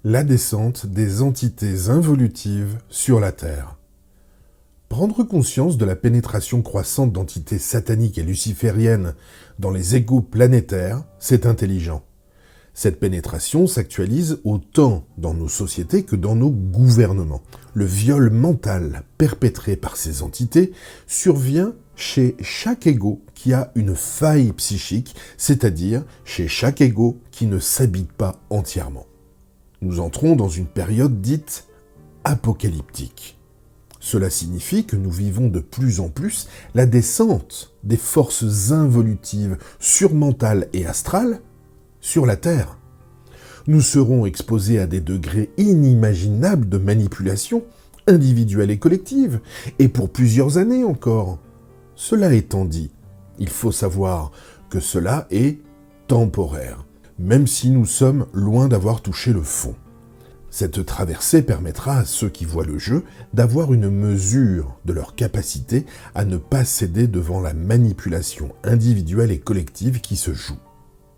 La descente des entités involutives sur la Terre. Prendre conscience de la pénétration croissante d'entités sataniques et lucifériennes dans les égos planétaires, c'est intelligent. Cette pénétration s'actualise autant dans nos sociétés que dans nos gouvernements. Le viol mental perpétré par ces entités survient chez chaque égo qui a une faille psychique, c'est-à-dire chez chaque égo qui ne s'habite pas entièrement. Nous entrons dans une période dite apocalyptique. Cela signifie que nous vivons de plus en plus la descente des forces involutives surmentales et astrales sur la Terre. Nous serons exposés à des degrés inimaginables de manipulation individuelle et collective, et pour plusieurs années encore. Cela étant dit, il faut savoir que cela est temporaire, même si nous sommes loin d'avoir touché le fond. Cette traversée permettra à ceux qui voient le jeu d'avoir une mesure de leur capacité à ne pas céder devant la manipulation individuelle et collective qui se joue.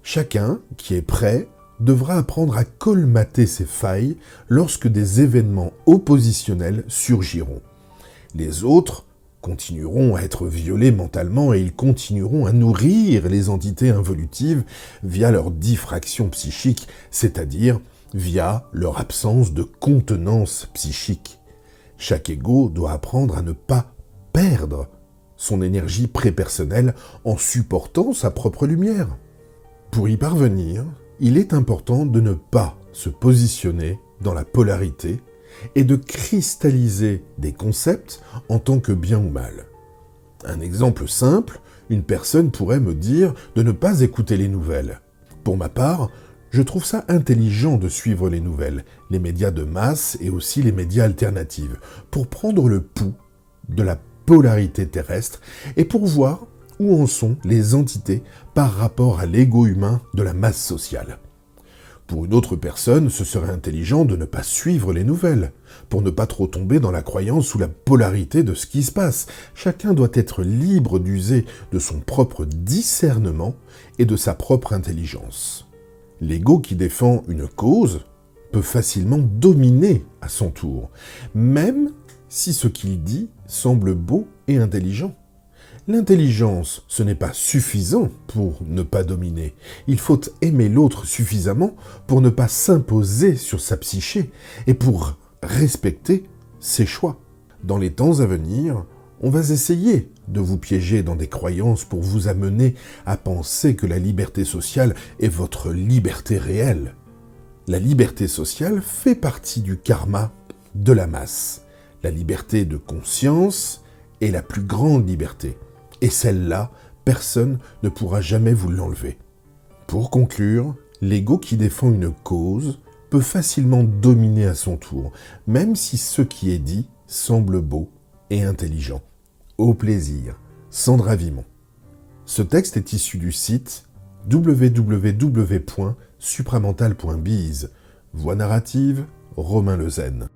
Chacun qui est prêt devra apprendre à colmater ses failles lorsque des événements oppositionnels surgiront. Les autres continueront à être violés mentalement et ils continueront à nourrir les entités involutives via leur diffraction psychique, c'est-à-dire via leur absence de contenance psychique. Chaque ego doit apprendre à ne pas perdre son énergie prépersonnelle en supportant sa propre lumière. Pour y parvenir, il est important de ne pas se positionner dans la polarité et de cristalliser des concepts en tant que bien ou mal. Un exemple simple, une personne pourrait me dire de ne pas écouter les nouvelles. Pour ma part, je trouve ça intelligent de suivre les nouvelles, les médias de masse et aussi les médias alternatifs, pour prendre le pouls de la polarité terrestre et pour voir où en sont les entités par rapport à l'ego humain de la masse sociale. Pour une autre personne, ce serait intelligent de ne pas suivre les nouvelles, pour ne pas trop tomber dans la croyance ou la polarité de ce qui se passe. Chacun doit être libre d'user de son propre discernement et de sa propre intelligence. L'ego qui défend une cause peut facilement dominer à son tour, même si ce qu'il dit semble beau et intelligent. L'intelligence, ce n'est pas suffisant pour ne pas dominer. Il faut aimer l'autre suffisamment pour ne pas s'imposer sur sa psyché et pour respecter ses choix. Dans les temps à venir, on va essayer de vous piéger dans des croyances pour vous amener à penser que la liberté sociale est votre liberté réelle. La liberté sociale fait partie du karma de la masse. La liberté de conscience est la plus grande liberté. Et celle-là, personne ne pourra jamais vous l'enlever. Pour conclure, l'ego qui défend une cause peut facilement dominer à son tour, même si ce qui est dit semble beau et intelligent. Au plaisir, Sandra Vimon. Ce texte est issu du site www.supramental.biz. Voix narrative, Romain Lezen.